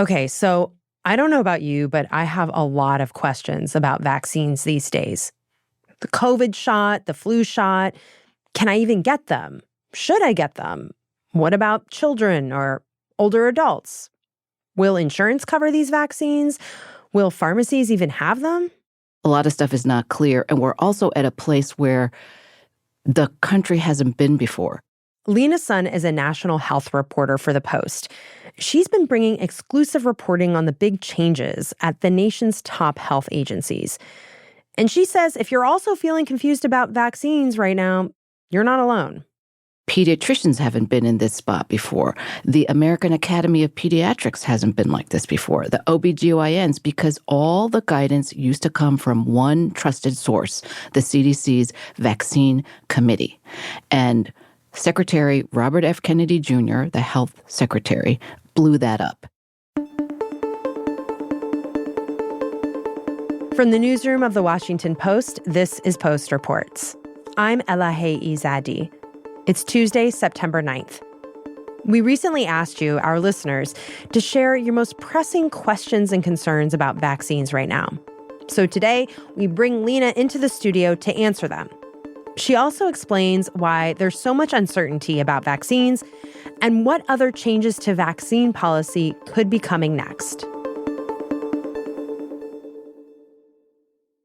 Okay, so I don't know about you, but I have a lot of questions about vaccines these days. The COVID shot, the flu shot. Can I even get them? Should I get them? What about children or older adults? Will insurance cover these vaccines? Will pharmacies even have them? A lot of stuff is not clear, and we're also at a place where the country hasn't been before. Lena Sun is a national health reporter for The Post. She's been bringing exclusive reporting on the big changes at the nation's top health agencies. And she says if you're also feeling confused about vaccines right now, you're not alone. Pediatricians haven't been in this spot before. The American Academy of Pediatrics hasn't been like this before. The OBGYNs, because all the guidance used to come from one trusted source, the CDC's Vaccine Committee. And Secretary Robert F. Kennedy Jr., the health secretary, blew that up. From the newsroom of The Washington Post, this is Post Reports. I'm Elahe Izadi. It's Tuesday, September 9th. We recently asked you, our listeners, to share your most pressing questions and concerns about vaccines right now. So today, we bring Lena into the studio to answer them. She also explains why there's so much uncertainty about vaccines and what other changes to vaccine policy could be coming next.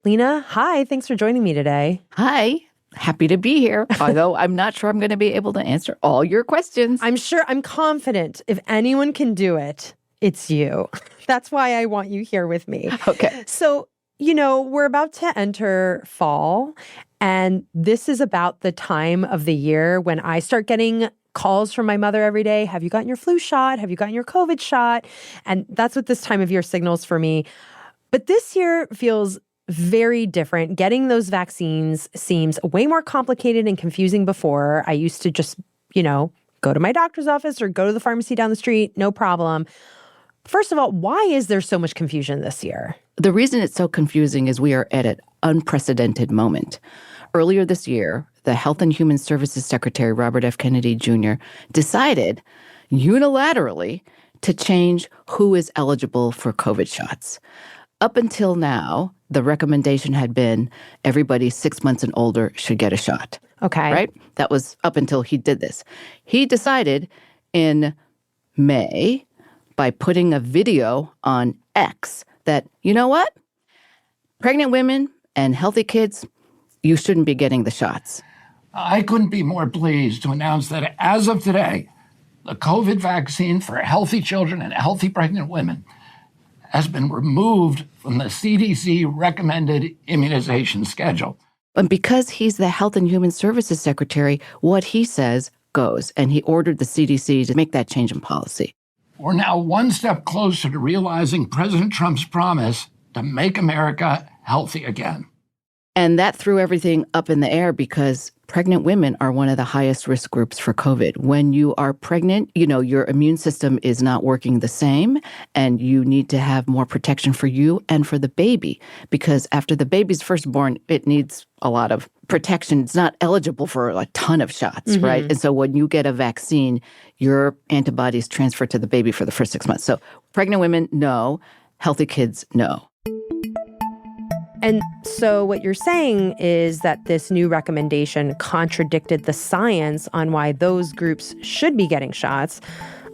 Lena, hi. Thanks for joining me today. Hi. Happy to be here, although I'm not sure I'm going to be able to answer all your questions. I'm confident if anyone can do it, it's you. That's why I want you here with me. Okay. So, we're about to enter fall, and this is about the time of the year when I start getting calls from my mother every day. Have you gotten your flu shot? Have you gotten your COVID shot? And that's what this time of year signals for me. But this year feels very different. Getting those vaccines seems way more complicated and confusing before. I used to just, go to my doctor's office or go to the pharmacy down the street, no problem. First of all, why is there so much confusion this year? The reason it's so confusing is we are at an unprecedented moment. Earlier this year, the Health and Human Services Secretary, Robert F. Kennedy Jr., decided unilaterally to change who is eligible for COVID shots. Up until now, the recommendation had been everybody 6 months and older should get a shot. Okay. Right? That was up until he did this. He decided in May, by putting a video on X, that, you know what? Pregnant women and healthy kids, you shouldn't be getting the shots. I couldn't be more pleased to announce that as of today, the COVID vaccine for healthy children and healthy pregnant women has been removed from the CDC recommended immunization schedule. And because he's the Health and Human Services Secretary, what he says goes. And he ordered the CDC to make that change in policy. We're now one step closer to realizing President Trump's promise to make America healthy again. And that threw everything up in the air because pregnant women are one of the highest risk groups for COVID. When you are pregnant, your immune system is not working the same, and you need to have more protection for you and for the baby, because after the baby's first born, it needs a lot of protection. It's not eligible for a ton of shots, right? And so when you get a vaccine, your antibodies transfer to the baby for the first 6 months. So pregnant women, no. Healthy kids, no. And so what you're saying is that this new recommendation contradicted the science on why those groups should be getting shots.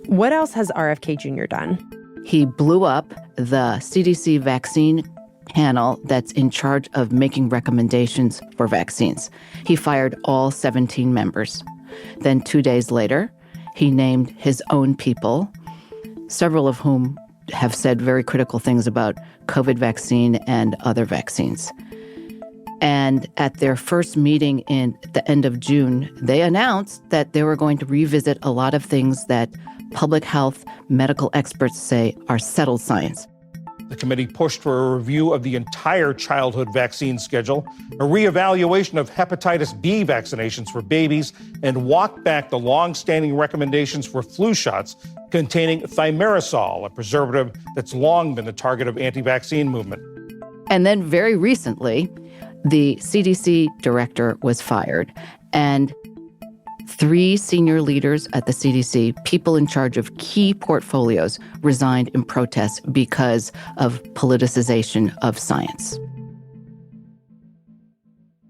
What else has RFK Jr. done? He blew up the CDC vaccine panel that's in charge of making recommendations for vaccines. He fired all 17 members. Then 2 days later, he named his own people, several of whom have said very critical things about COVID vaccine and other vaccines. And at their first meeting in the end of June, they announced that they were going to revisit a lot of things that public health medical experts say are settled science. The committee pushed for a review of the entire childhood vaccine schedule, a reevaluation of hepatitis B vaccinations for babies, and walked back the long-standing recommendations for flu shots containing thimerosal, a preservative that's long been the target of anti-vaccine movement. And then very recently, the CDC director was fired, and 3 senior leaders at the CDC, people in charge of key portfolios, resigned in protest because of politicization of science.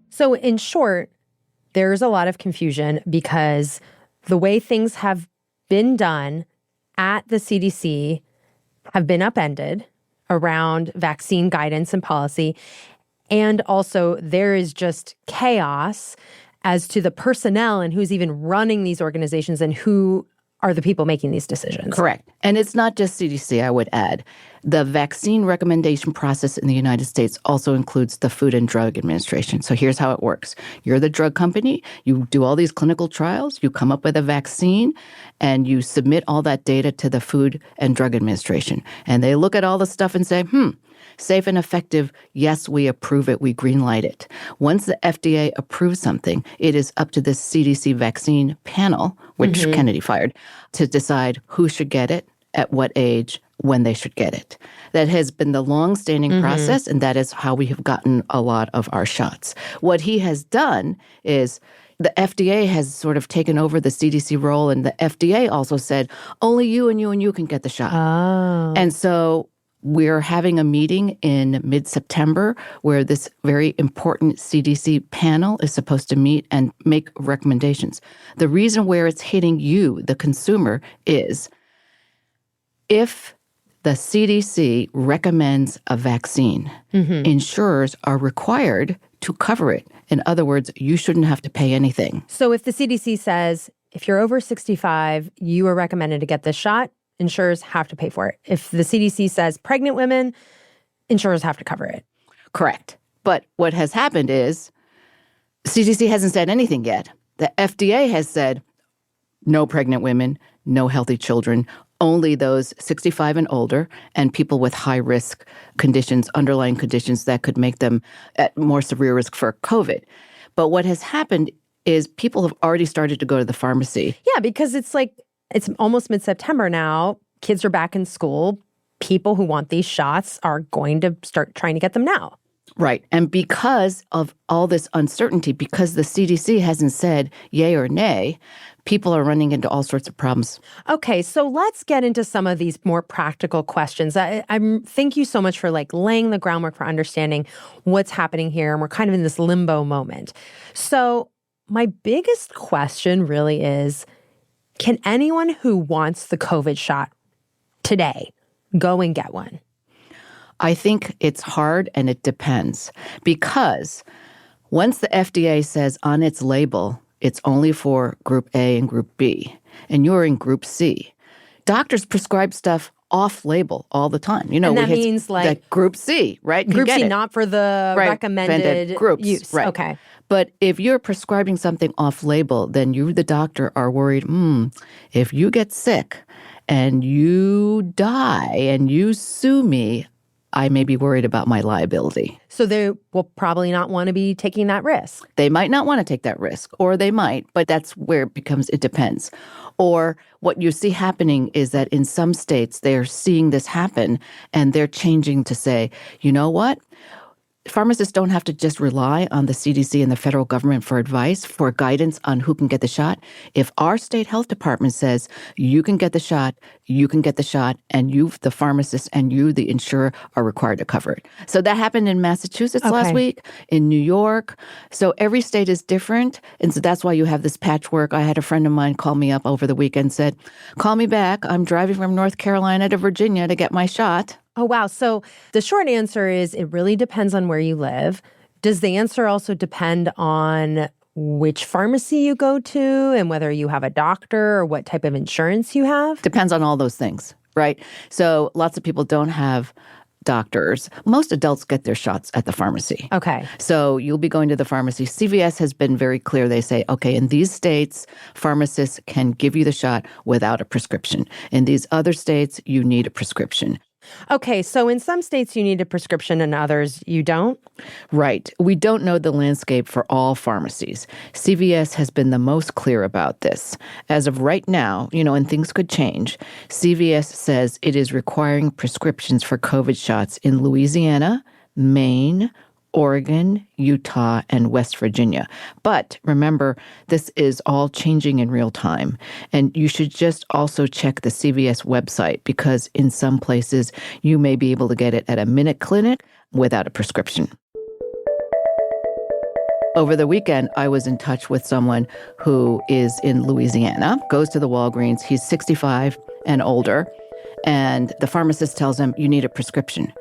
So in short, there's a lot of confusion because the way things have been done at the CDC have been upended around vaccine guidance and policy. And also there is just chaos as to the personnel and who's even running these organizations and who are the people making these decisions. Correct. And it's not just CDC, I would add. The vaccine recommendation process in the United States also includes the Food and Drug Administration. So here's how it works. You're the drug company. You do all these clinical trials. You come up with a vaccine, and you submit all that data to the Food and Drug Administration. And they look at all the stuff and say, safe and effective, yes, we approve it, we greenlight it. Once the FDA approves something, it is up to the CDC vaccine panel, which Kennedy fired, to decide who should get it, at what age, when they should get it. That has been the long-standing process, and that is how we have gotten a lot of our shots. What he has done is the FDA has sort of taken over the CDC role, and the FDA also said, only you and you and you can get the shot. Oh. And so we're having a meeting in mid-September where this very important CDC panel is supposed to meet and make recommendations. The reason where it's hitting you, the consumer, is if the CDC recommends a vaccine, insurers are required to cover it. In other words, you shouldn't have to pay anything. So if the CDC says, if you're over 65, you are recommended to get this shot, insurers have to pay for it. If the CDC says pregnant women, insurers have to cover it. Correct. But what has happened is CDC hasn't said anything yet. The FDA has said no pregnant women, no healthy children, only those 65 and older and people with high-risk conditions, underlying conditions that could make them at more severe risk for COVID. But what has happened is people have already started to go to the pharmacy. Yeah, because it's almost mid-September now. Kids are back in school. People who want these shots are going to start trying to get them now. Right. And because of all this uncertainty, because the CDC hasn't said yay or nay, people are running into all sorts of problems. Okay, so let's get into some of these more practical questions. I thank you so much for laying the groundwork for understanding what's happening here. And we're kind of in this limbo moment. So my biggest question really is, can anyone who wants the COVID shot today go and get one? I think it's hard and it depends because once the FDA says on its label, it's only for Group A and Group B, and you're in Group C, doctors prescribe stuff off-label all the time. And that means that Group C, right? Group C, not for the recommended groups, use. Right. Okay. But if you're prescribing something off-label, then you, the doctor, are worried, if you get sick and you die and you sue me, I may be worried about my liability. So they will probably not want to be taking that risk. They might not want to take that risk, or they might, but that's where it depends. Or what you see happening is that in some states, they're seeing this happen and they're changing to say, you know what? Pharmacists don't have to just rely on the CDC and the federal government for advice, for guidance on who can get the shot. If our state health department says you can get the shot, you can get the shot, and you, the pharmacist, and you, the insurer, are required to cover it. So that happened in Massachusetts last week, in New York. So every state is different. And so that's why you have this patchwork. I had a friend of mine call me up over the weekend and said, call me back. I'm driving from North Carolina to Virginia to get my shot. Oh, wow. So the short answer is it really depends on where you live. Does the answer also depend on which pharmacy you go to and whether you have a doctor or what type of insurance you have? Depends on all those things, right? So lots of people don't have doctors. Most adults get their shots at the pharmacy. Okay. So you'll be going to the pharmacy. CVS has been very clear. They say, okay, in these states, pharmacists can give you the shot without a prescription. In these other states, you need a prescription. Okay, so in some states you need a prescription and others you don't? Right. We don't know the landscape for all pharmacies. CVS has been the most clear about this. As of right now, and things could change, CVS says it is requiring prescriptions for COVID shots in Louisiana, Maine, Oregon, Utah, and West Virginia. But remember, this is all changing in real time. And you should just also check the CVS website because in some places you may be able to get it at a minute clinic without a prescription. Over the weekend, I was in touch with someone who is in Louisiana, goes to the Walgreens. He's 65 and older, and the pharmacist tells him, you need a prescription.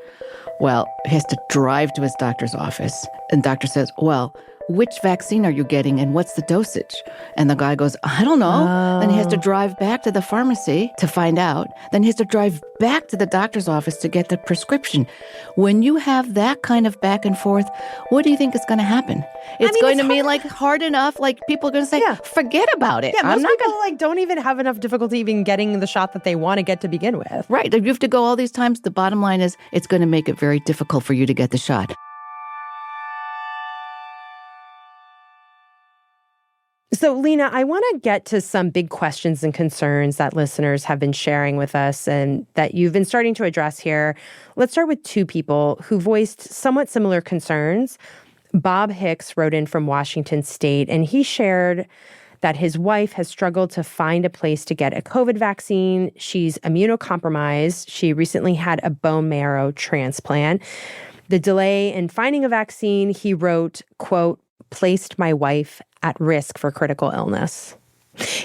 Well, he has to drive to his doctor's office, and the doctor says, well, which vaccine are you getting and what's the dosage? And the guy goes, I don't know. Oh. Then he has to drive back to the pharmacy to find out. Then he has to drive back to the doctor's office to get the prescription. When you have that kind of back and forth, what do you think is going to happen? It's going to be like hard enough, like people are going to say, forget about it. Yeah, most people don't even have enough difficulty even getting the shot that they want to get to begin with. Right. You have to go all these times. The bottom line is it's going to make it very difficult for you to get the shot. So, Lena, I want to get to some big questions and concerns that listeners have been sharing with us and that you've been starting to address here. Let's start with two people who voiced somewhat similar concerns. Bob Hicks wrote in from Washington State, and he shared that his wife has struggled to find a place to get a COVID vaccine. She's immunocompromised. She recently had a bone marrow transplant. The delay in finding a vaccine, he wrote, quote, placed my wife at risk for critical illness.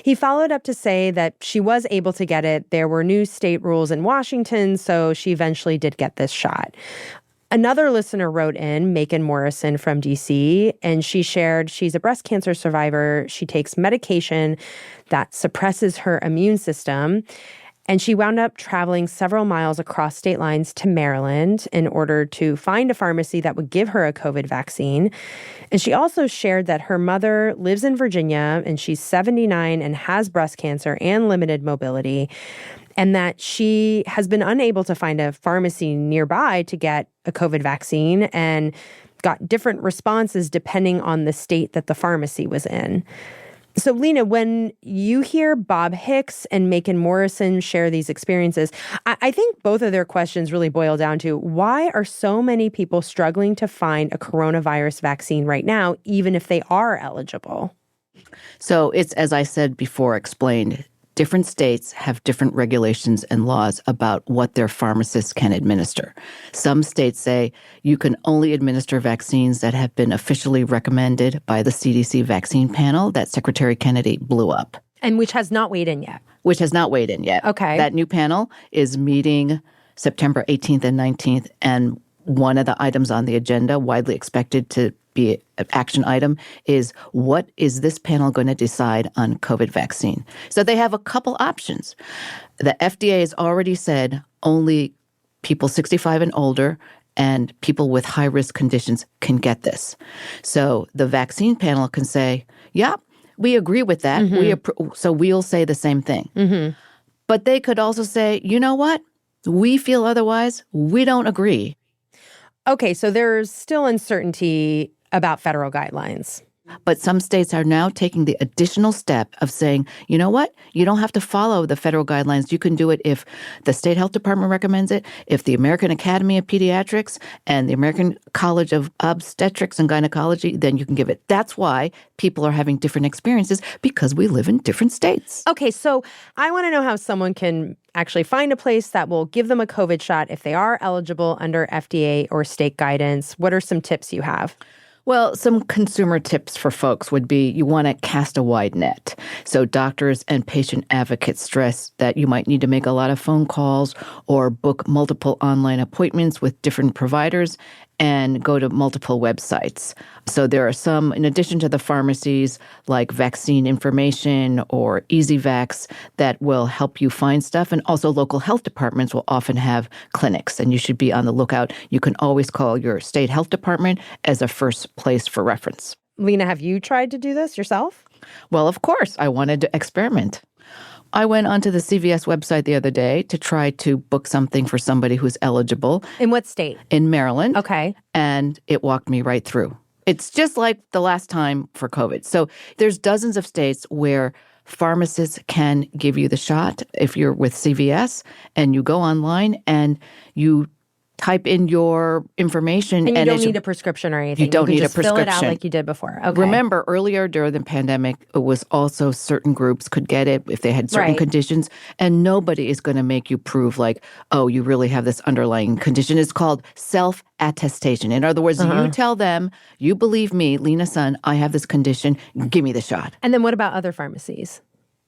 He followed up to say that she was able to get it. There were new state rules in Washington, so she eventually did get this shot. Another listener wrote in, Macon Morrison from DC, and she shared she's a breast cancer survivor. She takes medication that suppresses her immune system. And she wound up traveling several miles across state lines to Maryland in order to find a pharmacy that would give her a COVID vaccine. And she also shared that her mother lives in Virginia and she's 79 and has breast cancer and limited mobility, and that she has been unable to find a pharmacy nearby to get a COVID vaccine and got different responses depending on the state that the pharmacy was in. So, Lena, when you hear Bob Hicks and Macon Morrison share these experiences, I think both of their questions really boil down to why are so many people struggling to find a coronavirus vaccine right now, even if they are eligible? So it's, as I said before, explained, different states have different regulations and laws about what their pharmacists can administer. Some states say you can only administer vaccines that have been officially recommended by the CDC vaccine panel that Secretary Kennedy blew up. And which has not weighed in yet. Which has not weighed in yet. Okay. That new panel is meeting September 18th and 19th, and one of the items on the agenda, widely expected to be an action item, is what is this panel going to decide on COVID vaccine? So they have a couple options. The FDA has already said only people 65 and older and people with high-risk conditions can get this. So the vaccine panel can say, yeah, we agree with that. Mm-hmm. So we'll say the same thing. Mm-hmm. But they could also say, you know what? We feel otherwise. We don't agree. Okay, so there's still uncertainty about federal guidelines. But some states are now taking the additional step of saying, you know what? You don't have to follow the federal guidelines. You can do it if the state health department recommends it, if the American Academy of Pediatrics and the American College of Obstetrics and Gynecology, then you can give it. That's why people are having different experiences, because we live in different states. Okay, so I want to know how someone can actually find a place that will give them a COVID shot if they are eligible under FDA or state guidance. What are some tips you have? Well, some consumer tips for folks would be you want to cast a wide net. So doctors and patient advocates stress that you might need to make a lot of phone calls or book multiple online appointments with different providers and go to multiple websites. So there are some, in addition to the pharmacies, like Vaccine Information or EasyVax, that will help you find stuff. And also local health departments will often have clinics, and you should be on the lookout. You can always call your state health department as a first place for reference. Lena, have you tried to do this yourself? Well, of course, I wanted to experiment. I went onto the CVS website the other day to try to book something for somebody who's eligible. In what state? In Maryland. Okay. And it walked me right through. It's just like the last time for COVID. So there's dozens of states where pharmacists can give you the shot if you're with CVS, and you go online and you type in your information. And you don't need a prescription or anything. You don't need a prescription. Fill it out like you did before. Okay. Remember, earlier during the pandemic, it was also certain groups could get it if they had certain conditions, and nobody is going to make you prove like, oh, you really have this underlying condition. It's called self-attestation. In other words, you tell them, you believe me, Lena Sun, I have this condition, give me the shot. And then what about other pharmacies?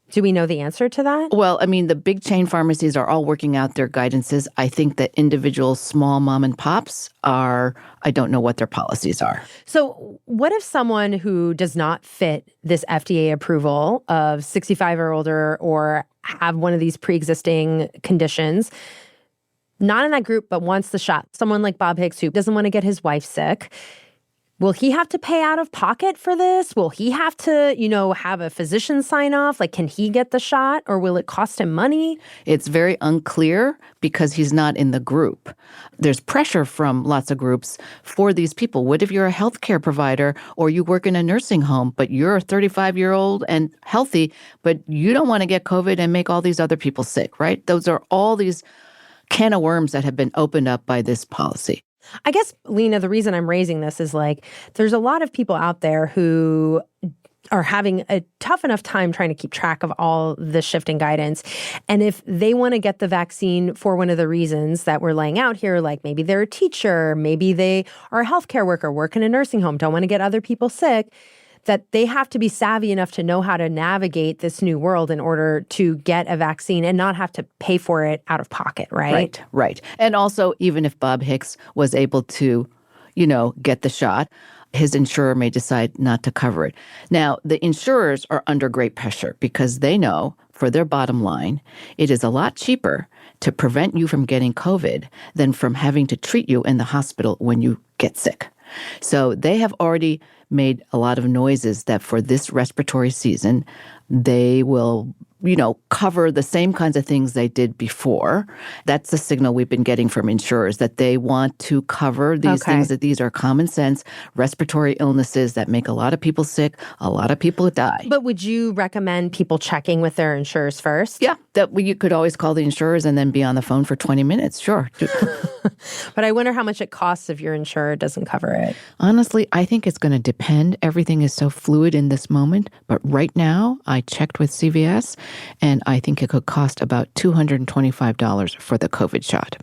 Do we know the answer to that? Well, I mean, the big chain pharmacies are all working out their guidances. I think that individual small mom and pops I don't know what their policies are. So what if someone who does not fit this FDA approval of 65 or older or have one of these pre-existing conditions, not in that group, but wants the shot, someone like Bob Hicks who doesn't want to get his wife sick, will he have to pay out of pocket for this? Will he have to, have a physician sign off? Like, can he get the shot or will it cost him money? It's very unclear because he's not in the group. There's pressure from lots of groups for these people. What if you're a healthcare provider or you work in a nursing home, but you're a 35-year-old and healthy, but you don't want to get COVID and make all these other people sick, right? Those are all these can of worms that have been opened up by this policy. I guess, Lena, the reason I'm raising this is there's a lot of people out there who are having a tough enough time trying to keep track of all the shifting guidance. And if they want to get the vaccine for one of the reasons that we're laying out here, like maybe they're a teacher, maybe they are a healthcare worker, work in a nursing home, don't want to get other people sick, that they have to be savvy enough to know how to navigate this new world in order to get a vaccine and not have to pay for it out of pocket, right? Right. And also, even if Bob Hicks was able to, get the shot, his insurer may decide not to cover it. Now, the insurers are under great pressure because they know for their bottom line, it is a lot cheaper to prevent you from getting COVID than from having to treat you in the hospital when you get sick. So they have already made a lot of noises that for this respiratory season, they will, cover the same kinds of things they did before. That's the signal we've been getting from insurers, that they want to cover these things, that these are common sense respiratory illnesses that make a lot of people sick, a lot of people die. But would you recommend people checking with their insurers first? Yeah, you could always call the insurers and then be on the phone for 20 minutes, sure. But I wonder how much it costs if your insurer doesn't cover it. Honestly, I think it's going to depend. Everything is so fluid in this moment. But right now, I checked with CVS, and I think it could cost about $225 for the COVID shot.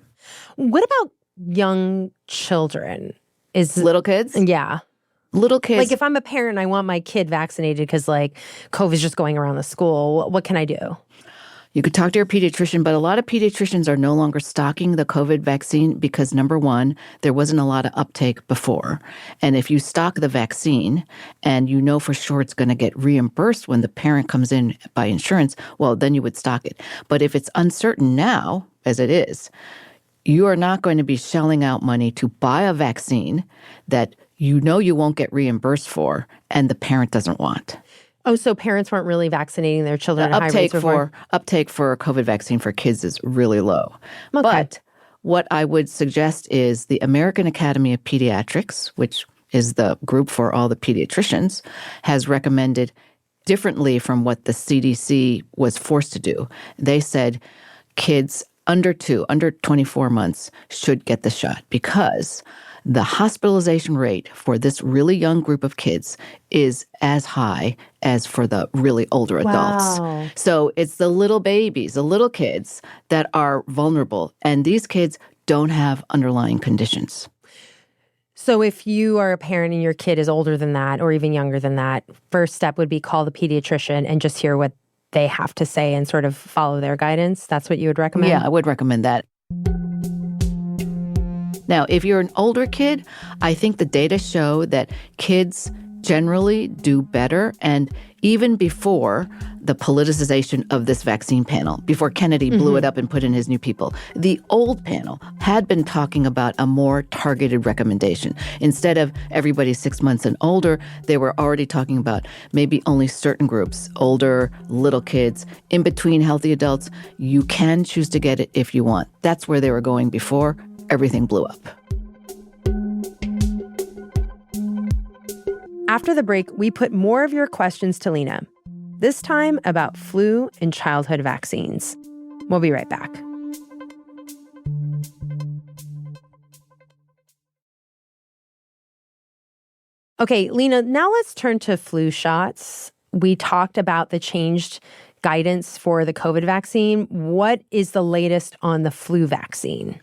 What about young children? Little kids? Yeah. Little kids. Like if I'm a parent and I want my kid vaccinated because COVID's just going around the school, what can I do? You could talk to your pediatrician, but a lot of pediatricians are no longer stocking the COVID vaccine because, number one, there wasn't a lot of uptake before. And if you stock the vaccine and you know for sure it's going to get reimbursed when the parent comes in by insurance, well, then you would stock it. But if it's uncertain now, as it is, you are not going to be shelling out money to buy a vaccine that you know you won't get reimbursed for and the parent doesn't want. Oh, so parents weren't really vaccinating their children at high rates before? Uptake for a COVID vaccine for kids is really low. Okay. But what I would suggest is the American Academy of Pediatrics, which is the group for all the pediatricians, has recommended differently from what the CDC was forced to do. They said kids under 24 months should get the shot because the hospitalization rate for this really young group of kids is as high as for the really older adults. Wow. So it's the little babies, the little kids that are vulnerable. And these kids don't have underlying conditions. So if you are a parent and your kid is older than that or even younger than that, first step would be call the pediatrician and just hear what they have to say and sort of follow their guidance. That's what you would recommend? Yeah, I would recommend that. Now, if you're an older kid, I think the data show that kids generally do better. And even before the politicization of this vaccine panel, before Kennedy blew it up and put in his new people, the old panel had been talking about a more targeted recommendation. Instead of everybody 6 months and older, they were already talking about maybe only certain groups, older, little kids, in between healthy adults. You can choose to get it if you want. That's where they were going before. Everything blew up. After the break, we put more of your questions to Lena, this time about flu and childhood vaccines. We'll be right back. Okay, Lena, now let's turn to flu shots. We talked about the changed guidance for the COVID vaccine. What is the latest on the flu vaccine?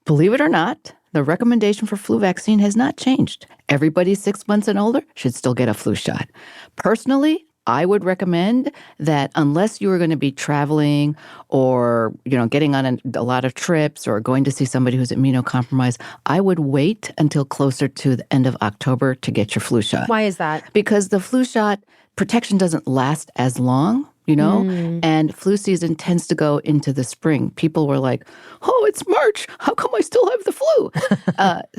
Believe it or not, the recommendation for flu vaccine has not changed. Everybody 6 months and older should still get a flu shot. Personally, I would recommend that unless you are going to be traveling or, getting on a lot of trips or going to see somebody who's immunocompromised, I would wait until closer to the end of October to get your flu shot. Why is that? Because the flu shot protection doesn't last as long. And flu season tends to go into the spring. People were like, oh, it's March. How come I still have the flu?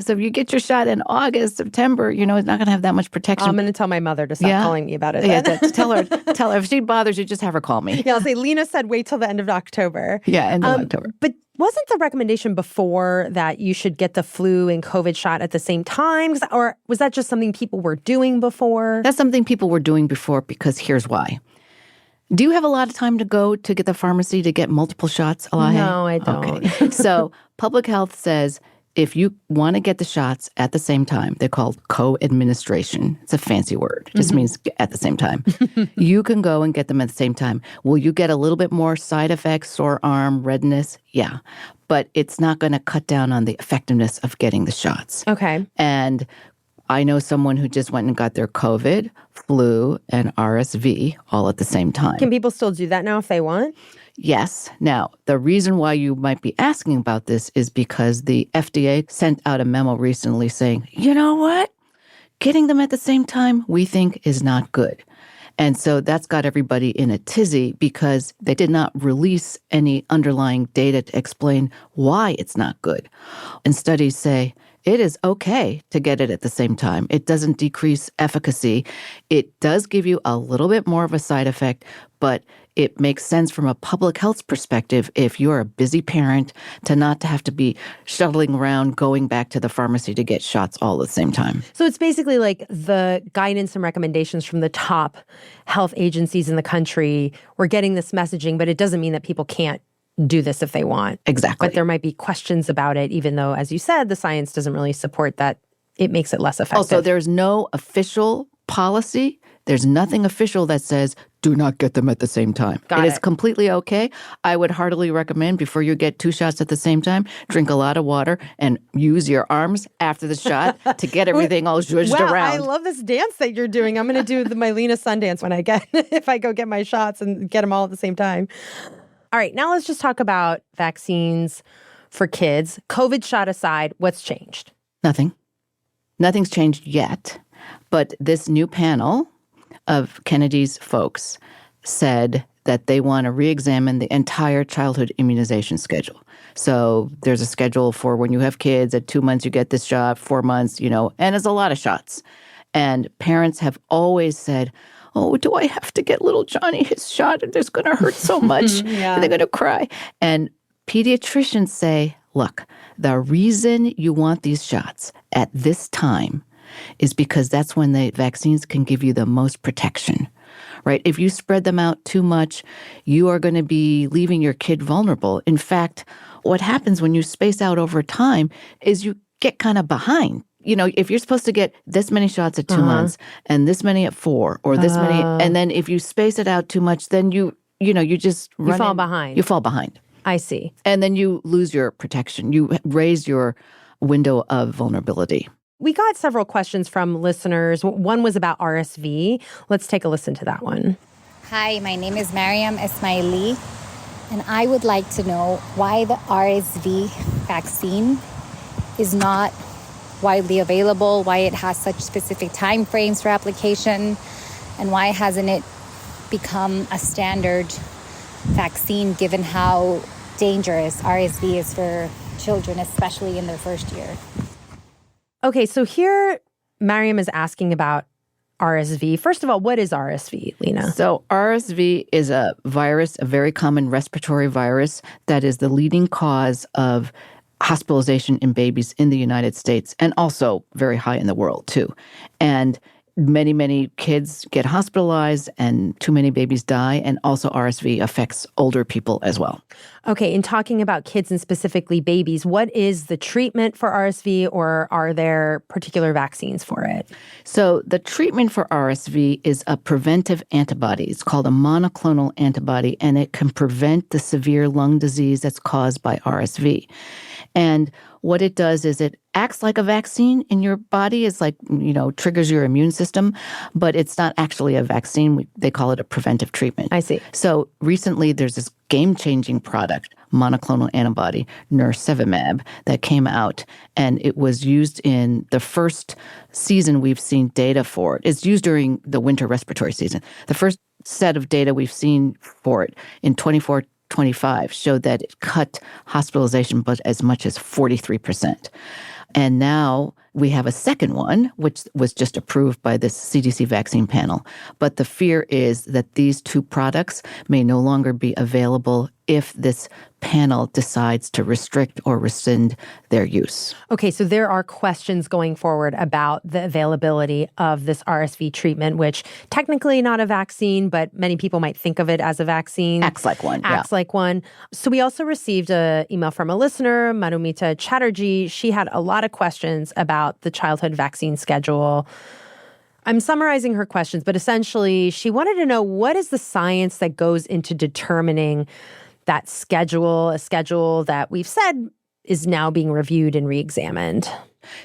So if you get your shot in August, September, it's not going to have that much protection. I'm going to tell my mother to stop calling me about it. Yeah, tell her. If she bothers you, just have her call me. Yeah, I'll say, Lena said wait till the end of October. Yeah, end of October. But wasn't the recommendation before that you should get the flu and COVID shot at the same time? Or was that just something people were doing before? That's something people were doing before because here's why. Do you have a lot of time to go to get the pharmacy to get multiple shots, Elahe? No, I don't. Okay. So public health says if you want to get the shots at the same time, they're called co-administration. It's a fancy word. It just means at the same time. You can go and get them at the same time. Will you get a little bit more side effects, sore arm, redness? Yeah. But it's not going to cut down on the effectiveness of getting the shots. Okay. And I know someone who just went and got their COVID, flu, and RSV all at the same time. Can people still do that now if they want? Yes. Now, the reason why you might be asking about this is because the FDA sent out a memo recently saying, you know what? Getting them at the same time, we think is not good. And so that's got everybody in a tizzy because they did not release any underlying data to explain why it's not good. And studies say it is okay to get it at the same time. It doesn't decrease efficacy. It does give you a little bit more of a side effect, but it makes sense from a public health perspective if you're a busy parent to not to have to be shuttling around, going back to the pharmacy to get shots all at the same time. So it's basically like the guidance and recommendations from the top health agencies in the country. We're getting this messaging, but it doesn't mean that people can't do this if they want. Exactly. But there might be questions about it, even though, as you said, the science doesn't really support that. It makes it less effective. Also, there's no official policy. There's nothing official that says, do not get them at the same time. It is completely okay. I would heartily recommend before you get 2 shots at the same time, drink a lot of water and use your arms after the shot to get everything all zhuzhed around. I love this dance that you're doing. I'm going to do my Lena Sun dance when if I go get my shots and get them all at the same time. All right, now let's just talk about vaccines for kids. COVID shot aside, what's changed? Nothing. Nothing's changed yet. But this new panel of Kennedy's folks said that they want to re-examine the entire childhood immunization schedule. So there's a schedule for when you have kids, at 2 months you get this shot, 4 months, and it's a lot of shots. And parents have always said, oh, do I have to get little Johnny his shot? It's going to hurt so much. They're going to cry. And pediatricians say, look, the reason you want these shots at this time is because that's when the vaccines can give you the most protection, right? If you spread them out too much, you are going to be leaving your kid vulnerable. In fact, what happens when you space out over time is you get kind of behind. If you're supposed to get this many shots at 2 months and this many at 4 or this many, and then if you space it out too much, then you just run fall behind. You fall behind. I see. And then you lose your protection. You raise your window of vulnerability. We got several questions from listeners. One was about RSV. Let's take a listen to that one. Hi, my name is Mariam Ismaili, and I would like to know why the RSV vaccine is not widely available, why it has such specific time frames for application, and why hasn't it become a standard vaccine given how dangerous RSV is for children, especially in their first year. Okay, so here Mariam is asking about RSV. First of all, what is RSV, Lena? So RSV is a virus, a very common respiratory virus that is the leading cause of hospitalization in babies in the United States and also very high in the world too. And many, many kids get hospitalized and too many babies die. And also RSV affects older people as well. Okay, in talking about kids and specifically babies, what is the treatment for RSV, or are there particular vaccines for it? So the treatment for RSV is a preventive antibody. It's called a monoclonal antibody, and it can prevent the severe lung disease that's caused by RSV. And what it does is it acts like a vaccine in your body. It's like, triggers your immune system, but it's not actually a vaccine. They call it a preventive treatment. I see. So recently there's this game-changing product, monoclonal antibody, nirsevimab, that came out, and it was used in the first season we've seen data for it. It's used during the winter respiratory season. The first set of data we've seen for it in 24-25 showed that it cut hospitalization but as much as 43%. And now we have a second one, which was just approved by the CDC vaccine panel. But the fear is that these two products may no longer be available if this panel decides to restrict or rescind their use. Okay, so there are questions going forward about the availability of this RSV treatment, which technically not a vaccine, but many people might think of it as a vaccine. Acts like one. Acts like one. So we also received an email from a listener, Manumita Chatterjee. She had a lot of questions about the childhood vaccine schedule. I'm summarizing her questions, but essentially she wanted to know, what is the science that goes into determining that schedule, a schedule that we've said is now being reviewed and reexamined?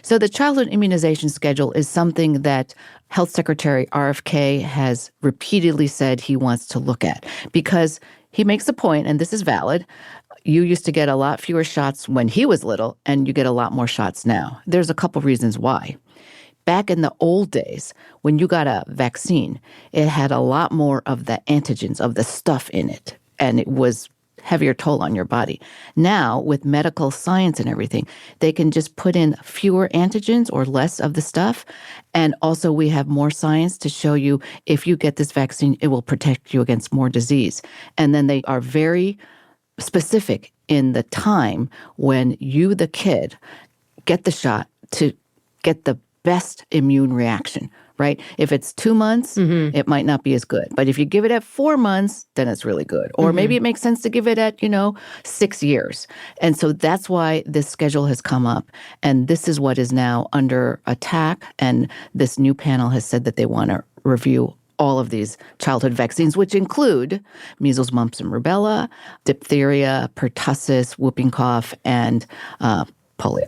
So the childhood immunization schedule is something that Health Secretary RFK has repeatedly said he wants to look at, because he makes the point, and this is valid, you used to get a lot fewer shots when he was little, and you get a lot more shots now. There's a couple reasons why. Back in the old days, when you got a vaccine, it had a lot more of the antigens, of the stuff in it, and it was heavier toll on your body. Now, with medical science and everything, they can just put in fewer antigens or less of the stuff. And also we have more science to show you if you get this vaccine, it will protect you against more disease. And then they are very specific in the time when you, the kid, get the shot to get the best immune reaction, right? If it's 2 months, it might not be as good. But if you give it at 4 months, then it's really good. Or maybe it makes sense to give it at, 6 years. And so that's why this schedule has come up. And this is what is now under attack. And this new panel has said that they want to review all of these childhood vaccines, which include measles, mumps, and rubella, diphtheria, pertussis, whooping cough, and polio.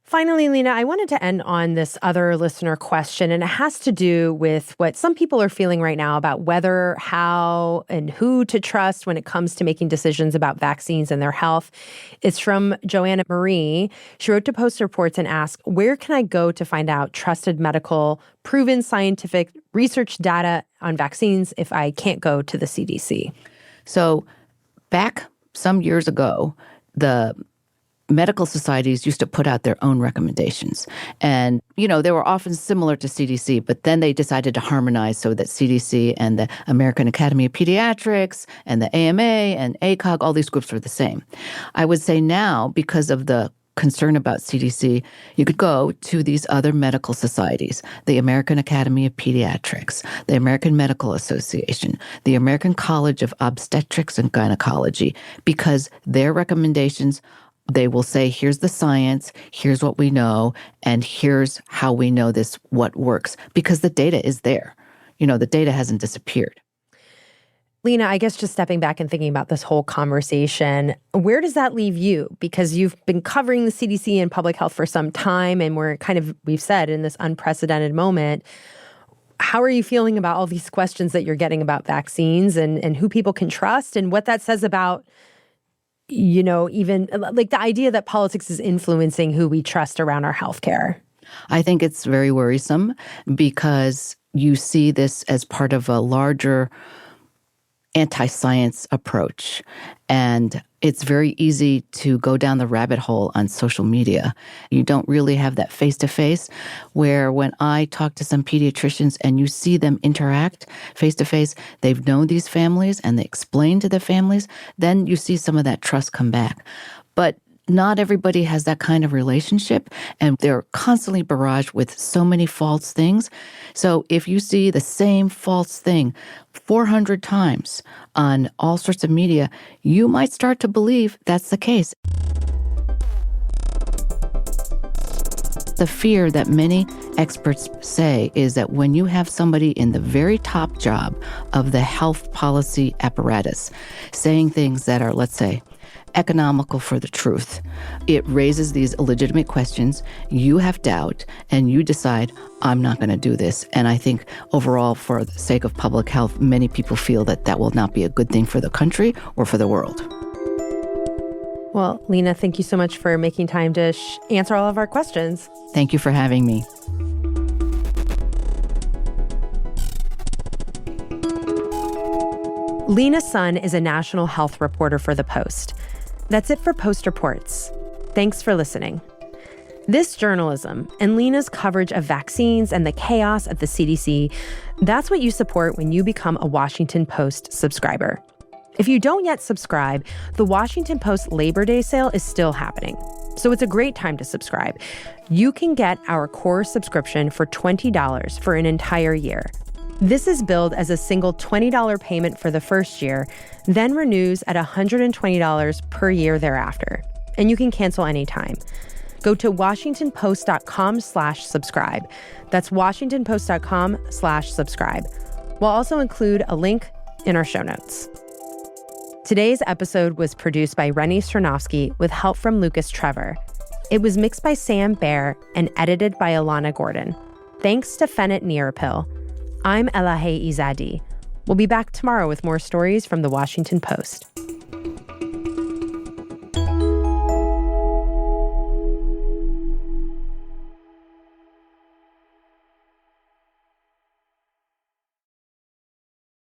Finally, Lena, I wanted to end on this other listener question, and it has to do with what some people are feeling right now about whether, how, and who to trust when it comes to making decisions about vaccines and their health. It's from Joanna Marie. She wrote to Post Reports and asked, where can I go to find out trusted medical, proven scientific research data on vaccines if I can't go to the CDC? So back some years ago, the medical societies used to put out their own recommendations. And, they were often similar to CDC, but then they decided to harmonize so that CDC and the American Academy of Pediatrics and the AMA and ACOG, all these groups were the same. I would say now, because of the concern about CDC, you could go to these other medical societies, the American Academy of Pediatrics, the American Medical Association, the American College of Obstetrics and Gynecology, because their recommendations, they will say, here's the science, here's what we know, and here's how we know this, what works, because the data is there. The data hasn't disappeared. Lena, I guess just stepping back and thinking about this whole conversation, where does that leave you? Because you've been covering the CDC and public health for some time, and we've said, in this unprecedented moment. How are you feeling about all these questions that you're getting about vaccines and who people can trust, and what that says about, even like the idea that politics is influencing who we trust around our healthcare? I think it's very worrisome, because you see this as part of a larger anti-science approach. And it's very easy to go down the rabbit hole on social media. You don't really have that face-to-face, where when I talk to some pediatricians and you see them interact face-to-face, they've known these families and they explain to the families, then you see some of that trust come back. But not everybody has that kind of relationship, and they're constantly barraged with so many false things. So if you see the same false thing 400 times on all sorts of media, you might start to believe that's the case. The fear that many experts say is that when you have somebody in the very top job of the health policy apparatus saying things that are, let's say, economical for the truth, it raises these legitimate questions. You have doubt, and you decide, I'm not going to do this. And I think overall, for the sake of public health, many people feel that that will not be a good thing for the country or for the world. Well, Lena, thank you so much for making time to answer all of our questions. Thank you for having me. Lena Sun is a national health reporter for The Post. That's it for Post Reports. Thanks for listening. This journalism and Lena's coverage of vaccines and the chaos at the CDC, that's what you support when you become a Washington Post subscriber. If you don't yet subscribe, the Washington Post Labor Day sale is still happening. So it's a great time to subscribe. You can get our core subscription for $20 for an entire year. This is billed as a single $20 payment for the first year, then renews at $120 per year thereafter. And you can cancel anytime. Go to WashingtonPost.com/subscribe. That's WashingtonPost.com/subscribe. We'll also include a link in our show notes. Today's episode was produced by Rennie Stronovsky with help from Lucas Trevor. It was mixed by Sam Baer and edited by Alana Gordon. Thanks to Fennet Nirapil. I'm Elahe Izadi. We'll be back tomorrow with more stories from the Washington Post.